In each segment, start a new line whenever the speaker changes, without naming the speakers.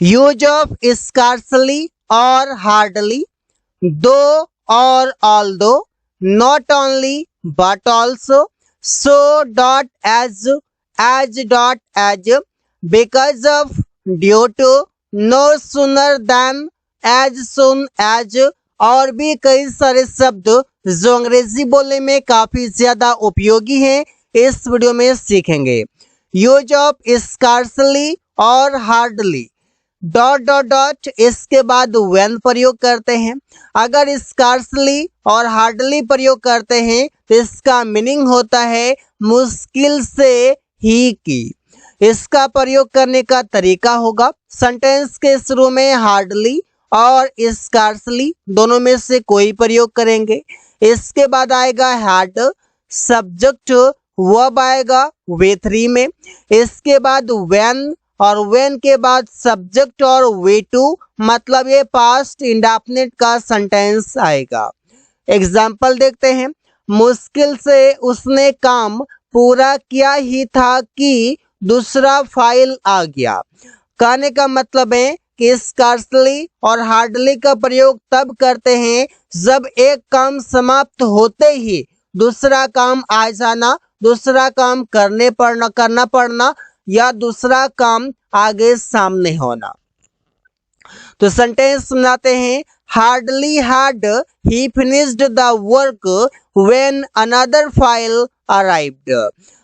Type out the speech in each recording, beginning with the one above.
Use of scarcely और hardly, though और although, not only but also, so dot as dot as, because of, due to, no sooner than, as soon as और भी कई सारे शब्द जो अंग्रेजी बोलने में काफी ज्यादा उपयोगी हैं इस वीडियो में सीखेंगे। यूज ऑफ स्कार्सली और हार्डली, डॉट डॉट डॉट इसके बाद व्हेन प्रयोग करते हैं। अगर स्कार्सली और हार्डली प्रयोग करते हैं तो इसका मीनिंग होता है मुश्किल से ही की। इसका प्रयोग करने का तरीका होगा सेंटेंस के शुरू में हार्डली और स्कार्सली दोनों में से कोई प्रयोग करेंगे। इसके बाद आएगा हैड, सब्जेक्ट वर्ब आएगा वे थ्री में। इसके बाद व्हेन और व्हेन के बाद सब्जेक्ट और वे टू, मतलब ये पास्ट इंडेफिनिट का सेंटेंस आएगा। एग्जाम्पल देखते हैं। मुश्किल से उसने काम पूरा किया ही था कि दूसरा फाइल आ गया। कहने का मतलब है कि स्कार्सली और हार्डली का प्रयोग तब करते हैं जब एक काम समाप्त होते ही दूसरा काम आ जाना, दूसरा काम करना पड़ना या दूसरा काम आगे सामने होना। तो सेंटेंस सुनाते हैं। Hardly had he finished the work when another file arrived.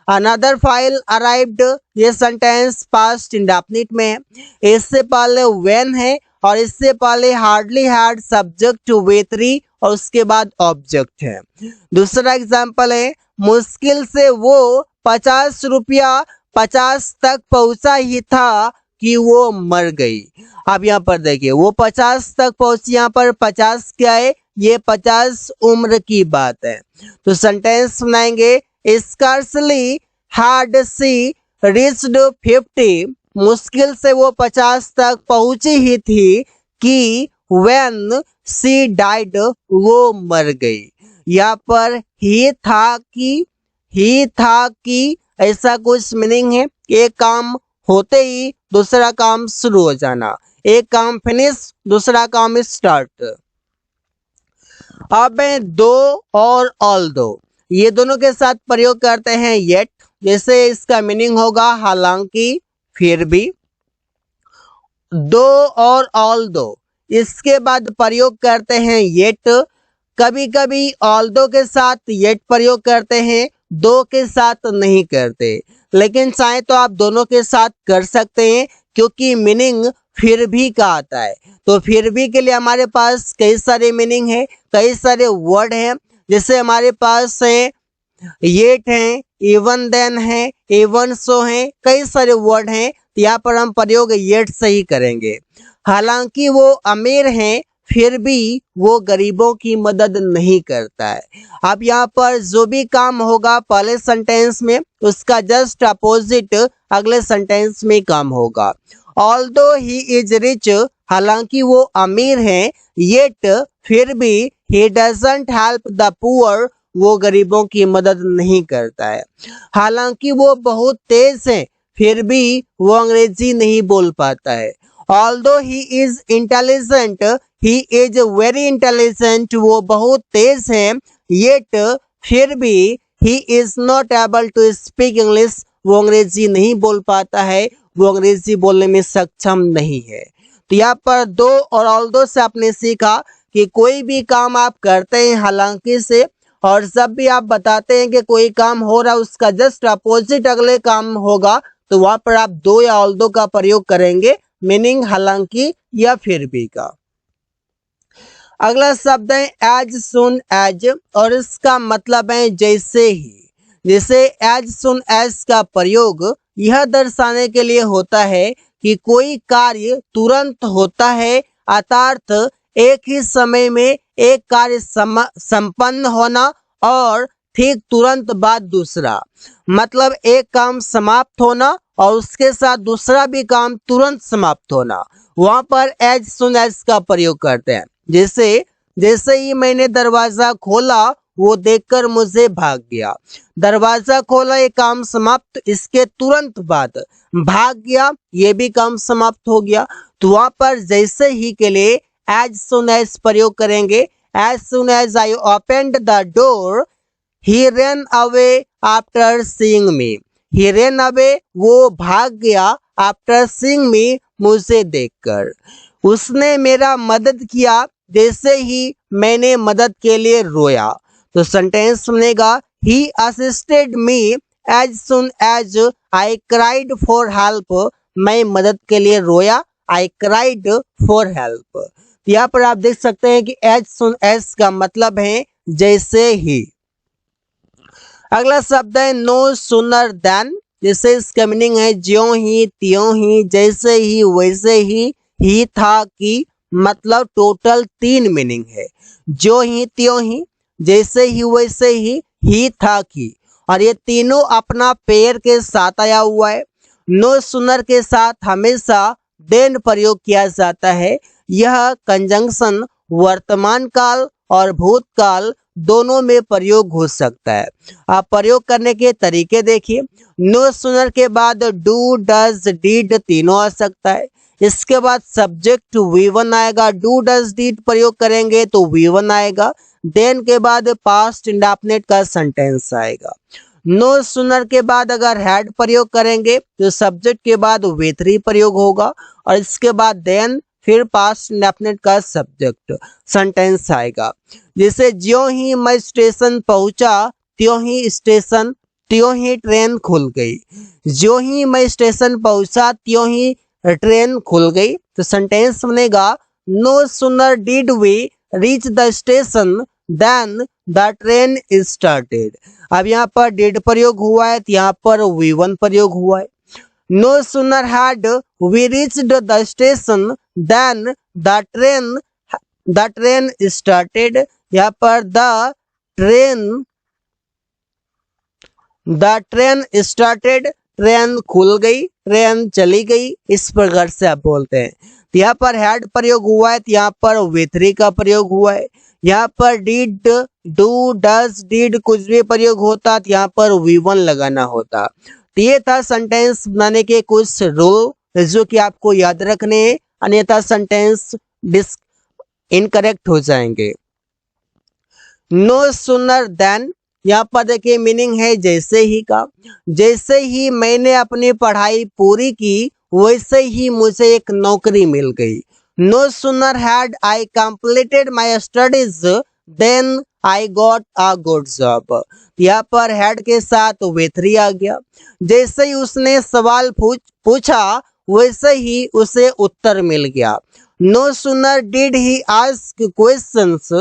Another file arrived ये सेंटेंस पास्ट इंडेफिनिट में है। इससे पहले व्हेन है और इससे पहले hardly had subject way three और उसके बाद ऑब्जेक्ट है। दूसरा एग्जांपल है। मुश्किल से वो 50 रुपया 50 तक पहुंचा ही था कि वो मर गई। अब यहाँ पर देखिए वो 50 तक पहुंची, यहाँ पर 50 क्या है, ये 50 उम्र की बात है। तो सेंटेंस सुनाएंगे। स्कार्सली हैड सी रीच्ड 50, मुश्किल से वो 50 तक पहुंची ही थी कि व्हेन सी डाइड, वो मर गई। यहाँ पर ही था कि ऐसा कुछ मीनिंग है। एक काम होते ही दूसरा काम शुरू हो जाना, एक काम फिनिश दूसरा काम स्टार्ट। अब दो और ऑल दो, ये दोनों के साथ प्रयोग करते हैं येट, जैसे इसका मीनिंग होगा हालांकि, फिर भी। दो और ऑल दो, इसके बाद प्रयोग करते हैं येट। कभी कभी ऑल दो के साथ येट प्रयोग करते हैं, दो के साथ नहीं करते, लेकिन चाहे तो आप दोनों के साथ कर सकते हैं क्योंकि मीनिंग फिर भी का आता है। तो फिर भी के लिए हमारे पास कई सारे मीनिंग है, कई सारे वर्ड हैं। जैसे हमारे पास है येट है, इवन देन है, इवन सो है, कई सारे वर्ड हैं। तो यहाँ पर हम प्रयोग येट से ही करेंगे। हालांकि वो अमीर हैं फिर भी वो गरीबों की मदद नहीं करता है। अब यहाँ पर जो भी काम होगा पहले सेंटेंस में उसका जस्ट अपोजिट अगले सेंटेंस में काम होगा। ऑल्दो ही इज रिच, हालांकि वो अमीर हैं, येट फिर भी he doesn't help the poor, वो गरीबों की मदद नहीं करता है। हालांकि वो बहुत तेज हैं फिर भी वो अंग्रेजी नहीं बोल पाता है। Although he is intelligent, he is very intelligent, वो बहुत तेज है, येट फिर भी he is not able to speak English, वो अंग्रेजी नहीं बोल पाता है, वो अंग्रेजी बोलने में सक्षम नहीं है। तो यहाँ पर दो और ऑल्दो से आपने सीखा कि कोई भी काम आप करते हैं हालांकि से, और जब भी आप बताते हैं कि कोई काम हो रहा है उसका जस्ट अपोजिट अगले काम होगा तो वहां पर आप दो या ऑल्दो का प्रयोग करेंगे, मीनिंग हालांकि या फिर भी का। अगला शब्द है एज सुन एज और इसका मतलब है जैसे ही। जैसे एज सुन एज का प्रयोग यह दर्शाने के लिए होता है कि कोई कार्य तुरंत होता है, अर्थात एक ही समय में एक कार्य संपन्न होना और ठीक तुरंत बाद दूसरा, मतलब एक काम समाप्त होना और उसके साथ दूसरा भी काम तुरंत समाप्त होना, वहां पर एज सुन एज का प्रयोग करते हैं। जैसे ही मैंने दरवाजा खोला वो देखकर मुझे भाग गया। दरवाजा खोला, ये काम समाप्त। इसके तुरंत बाद भाग गया, ये भी काम समाप्त हो गया। तो वहां पर जैसे ही के लिए एज सुन एज प्रयोग करेंगे। As soon as I opened the door he ran away after seeing me. He ran away, वो भाग गया। आफ्टर सीइंग मी, मुझे देखकर। उसने मेरा मदद किया जैसे ही मैंने मदद के लिए रोया। तो सेंटेंस सुनेगा he assisted me as soon as I cried for help. मैं मदद के लिए रोया, आई क्राइड फॉर हेल्प। यहाँ पर आप देख सकते हैं कि एज सुन एज का मतलब है जैसे ही। अगला शब्द है नो सुनर देन। जैसे इसका मीनिंग है ज्यों ही त्यों ही, जैसे ही वैसे ही था कि, मतलब टोटल 3 मीनिंग है। ज्यों ही त्यों ही, जैसे ही वैसे ही था कि, और ये तीनों अपना पेयर के साथ आया हुआ है। नो सुनर के साथ हमेशा देन प्रयोग किया जाता है। यह कंजंक्शन वर्तमान काल और भूतकाल दोनों में प्रयोग हो सकता है। आप प्रयोग करने के तरीके देखिए। नो सुनर के बाद डू डज डिड तीनों आ सकता है। इसके बाद सब्जेक्ट V1 आएगा। डू डज डिड प्रयोग करेंगे तो V1 आएगा। देन के बाद पास्ट इंडेफिनिट का सेंटेंस आएगा। नो सुनर के बाद अगर हैड प्रयोग करेंगे तो सब्जेक्ट के बाद V3 प्रयोग होगा और इसके बाद देन फिर पास्ट इंडेफिनिट का सब्जेक्ट सेंटेंस आएगा। जैसे ज्यों ही मैं स्टेशन पहुंचा त्यों ही ट्रेन खुल गई। ज्यों ही मैं स्टेशन पहुंचा त्यों ही ट्रेन खुल गई। तो सेंटेंस बनेगा no sooner did we reach the station than the train started. अब यहाँ पर डिड प्रयोग हुआ है तो यहाँ पर V1 प्रयोग हुआ है। No sooner had we reached the station than the train started. यहाँ पर द ट्रेन स्टार्टेड, ट्रेन खुल गई, ट्रेन चली गई, इस प्रकार से आप बोलते हैं। तो यहाँ पर हैड प्रयोग हुआ है तो यहाँ पर V3 का प्रयोग हुआ है। यहाँ पर डिड डू डज डिड कुछ भी प्रयोग होता तो यहाँ पर V1 लगाना होता। तो ये था सेंटेंस बनाने के कुछ रूल जो कि आपको याद रखने हैं, अन्यथा सेंटेंस इनकरेक्ट हो जाएंगे। नो सुनर देन, यहाँ पर देखिए मीनिंग है जैसे ही का। जैसे ही मैंने अपनी पढ़ाई पूरी की वैसे ही मुझे एक नौकरी मिल गई। No sooner had I completed my studies than I got a good job. यहाँ पर हैड के साथ V3 आ गया। जैसे ही उसने सवाल पूछा वैसे ही उसे उत्तर मिल गया। No sooner did he ask questions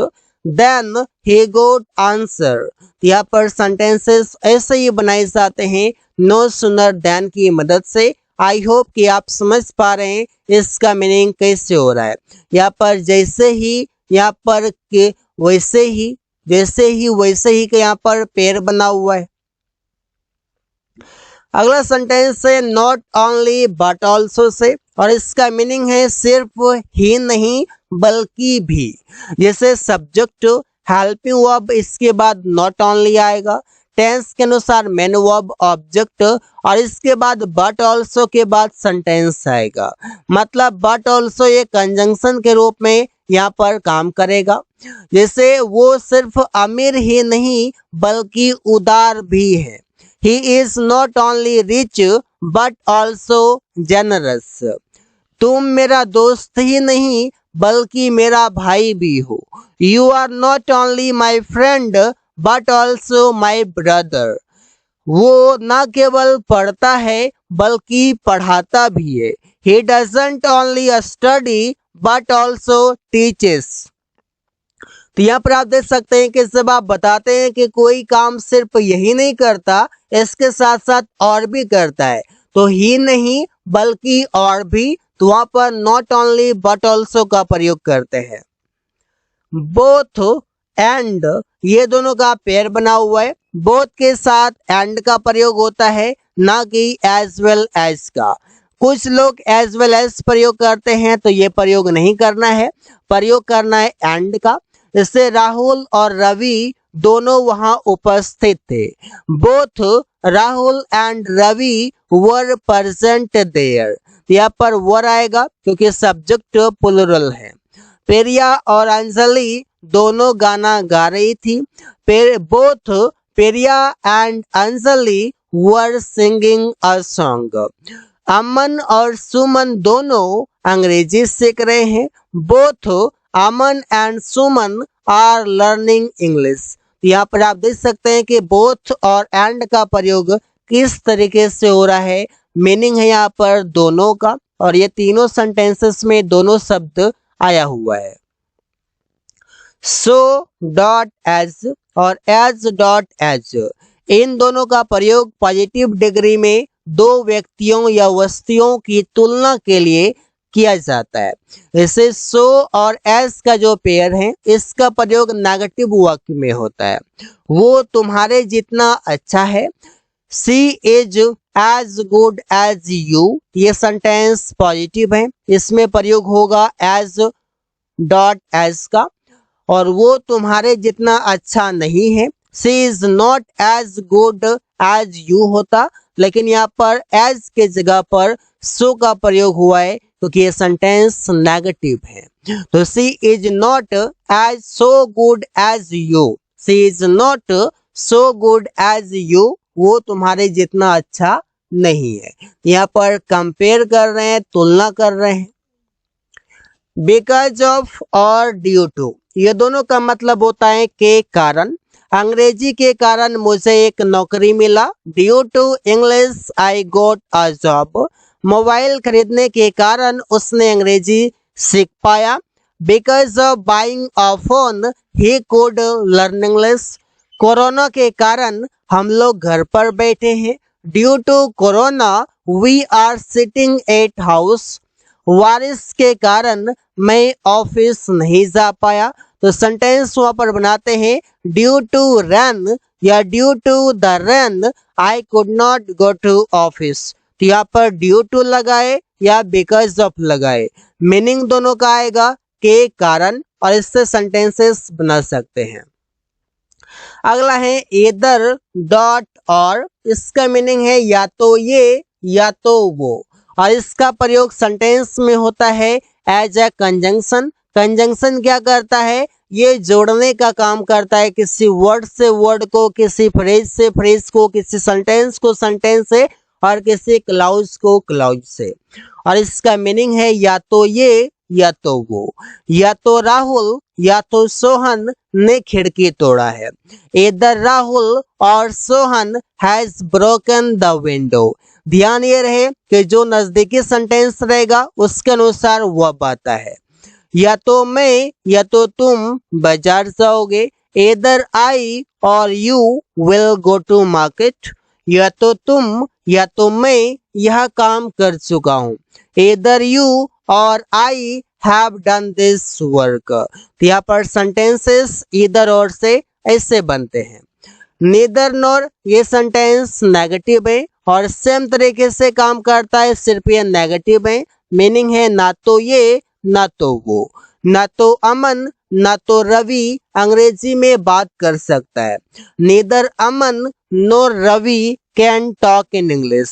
than he got answer. यहाँ पर सेंटेंसेस ऐसे ही बनाए जाते हैं नो सुनर देन की मदद से। आई होप कि आप समझ पा रहे हैं इसका मीनिंग कैसे हो रहा है। यहाँ पर जैसे ही, यहाँ पर के वैसे ही, जैसे ही वैसे ही का यहाँ पर पेयर बना हुआ है। अगला सेंटेंस है not only but also say, और इसका मीनिंग है सिर्फ ही नहीं बल्कि भी। जैसे सब्जेक्ट हेल्पिंग वर्ब, इसके बाद नॉट ओनली आएगा। टेंस के अनुसार मेन वर्ब ऑब्जेक्ट, और इसके बाद बट ऑल्सो के बाद सेंटेंस आएगा। मतलब बट ऑल्सो ये कंजंक्शन के रूप में यहाँ पर काम करेगा। जैसे वो सिर्फ अमीर ही नहीं बल्कि उदार भी है। He is not only rich but also generous. तुम मेरा दोस्त ही नहीं बल्कि मेरा भाई भी हो। You are not only my friend but also my brother. वो न केवल पढ़ता है बल्कि पढ़ाता भी है। He doesn't only study but also teaches. तो यहाँ पर आप देख सकते हैं कि जब आप बताते हैं कि कोई काम सिर्फ यही नहीं करता, इसके साथ साथ और भी करता है, तो ही नहीं बल्कि और भी, तो वहां पर नॉट ओनली बट ऑल्सो का प्रयोग करते हैं। बोथ एंड, ये दोनों का पेयर बना हुआ है। बोथ के साथ एंड का प्रयोग होता है, ना कि एज वेल एज का। कुछ लोग एज वेल एज प्रयोग करते हैं, तो ये प्रयोग नहीं करना है, प्रयोग करना है एंड का। जैसे राहुल और रवि दोनों वहां उपस्थित थे। Both Rahul and Ravi were present there. यहाँ पर वर आएगा क्योंकि सब्जेक्ट प्लुरल है। पेरिया और अंजलि दोनों गाना गा रही थी। Both Priya and Anjali were singing a song. Aman और सुमन दोनों अंग्रेजी सीख रहे हैं। Both Aman and Suman are learning English. यहाँ पर आप देख सकते हैं कि बोथ और एंड का प्रयोग किस तरीके से हो रहा है। मीनिंग है यहाँ पर दोनों का, और ये तीनों सेंटेंसेस में दोनों शब्द आया हुआ है। सो डॉट एज और एज डॉट एज, इन दोनों का प्रयोग पॉजिटिव डिग्री में दो व्यक्तियों या वस्तुओं की तुलना के लिए किया जाता है। जैसे सो और एज का जो पेयर है, इसका प्रयोग नेगेटिव वाक्य में होता है। वो तुम्हारे जितना अच्छा है। She is as good as you, ये सेंटेंस पॉजिटिव है, इसमें प्रयोग होगा एज डॉट एज का। और वो तुम्हारे जितना अच्छा नहीं है। She is not as good as you होता, लेकिन यहाँ पर एज के जगह पर सो का प्रयोग हुआ है क्योंकि ये सेंटेंस नेगेटिव है। तो she is not as so good as you. She is not so good as you, वो तुम्हारे जितना अच्छा नहीं है। यहाँ पर कंपेयर कर रहे हैं, तुलना कर रहे हैं। बिकॉज ऑफ और ड्यू टू, ये दोनों का मतलब होता है के कारण। अंग्रेजी के कारण मुझे एक नौकरी मिला। Due to English I got a job. Mobile खरीदने के कारण उसने अंग्रेजी सीख पाया। Because of buying a phone he could learn English. Corona के कारण हम लोग घर पर बैठे हैं। Due to corona we are sitting at house. बारिश के कारण मैं ऑफिस नहीं जा पाया। तो सेंटेंस वहां पर बनाते हैं ड्यू टू रेन या due to the rain I could not go to office. तो यहाँ पर ड्यू टू लगाए या बिकॉज ऑफ लगाए, मीनिंग दोनों का आएगा के कारण, और इससे सेंटेंसेस बना सकते हैं। अगला है इधर डॉट और, इसका मीनिंग है या तो ये या तो वो, और इसका प्रयोग सेंटेंस में होता है एज ए कंजंक्शन। कंजंक्शन क्या करता है, ये जोड़ने का काम करता है, किसी वर्ड से वर्ड को, किसी फ्रेज से फ्रेज को, किसी सेंटेंस को सेंटेंस से, और किसी क्लाउज को क्लाउज से। और इसका मीनिंग है या तो ये या तो वो। या तो राहुल या तो सोहन ने खिड़की तोड़ा है। इधर राहुल और Sohan has broken the window. ध्यान ये रहे कि जो नजदीकी सेंटेंस रहेगा उसके अनुसार वह आता है। या तो मैं या तो तुम बाजार जाओगे। Either I or you will go to market. या तो तुम या तो मैं यह काम कर चुका हूँ। इधर यू और I have done this work. तो यहाँ पर सेंटेंसेस इधर और से ऐसे बनते हैं। नीदर नॉर, ये सेंटेंस नेगेटिव है और सेम तरीके से काम करता है, सिर्फ ये नेगेटिव है। मीनिंग है ना तो ये ना तो वो। ना तो अमन ना तो रवि अंग्रेजी में बात कर सकता है। Neither Aman nor Ravi can talk in English.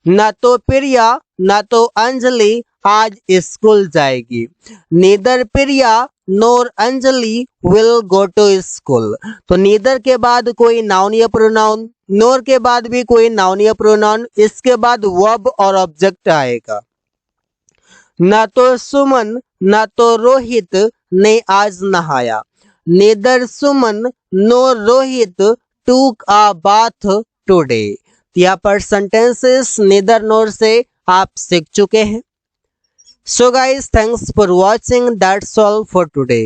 ना तो प्रिया ना तो अंजलि आज स्कूल जाएगी। Neither Priya nor Anjali will go to school. तो नीदर के बाद कोई नाउन या प्रोनाउन, नोर के बाद भी कोई नाउन या प्रोनाउन, इसके बाद वर्ब और ऑब्जेक्ट आएगा। ना तो सुमन ना तो रोहित ने आज नहाया। नीदर सुमन नो रोहित टूक अ बाथ टुडे। यहाँ पर सेंटेंसेस नीदर नोर से आप सीख चुके हैं। So guys, thanks for watching. That's all for today.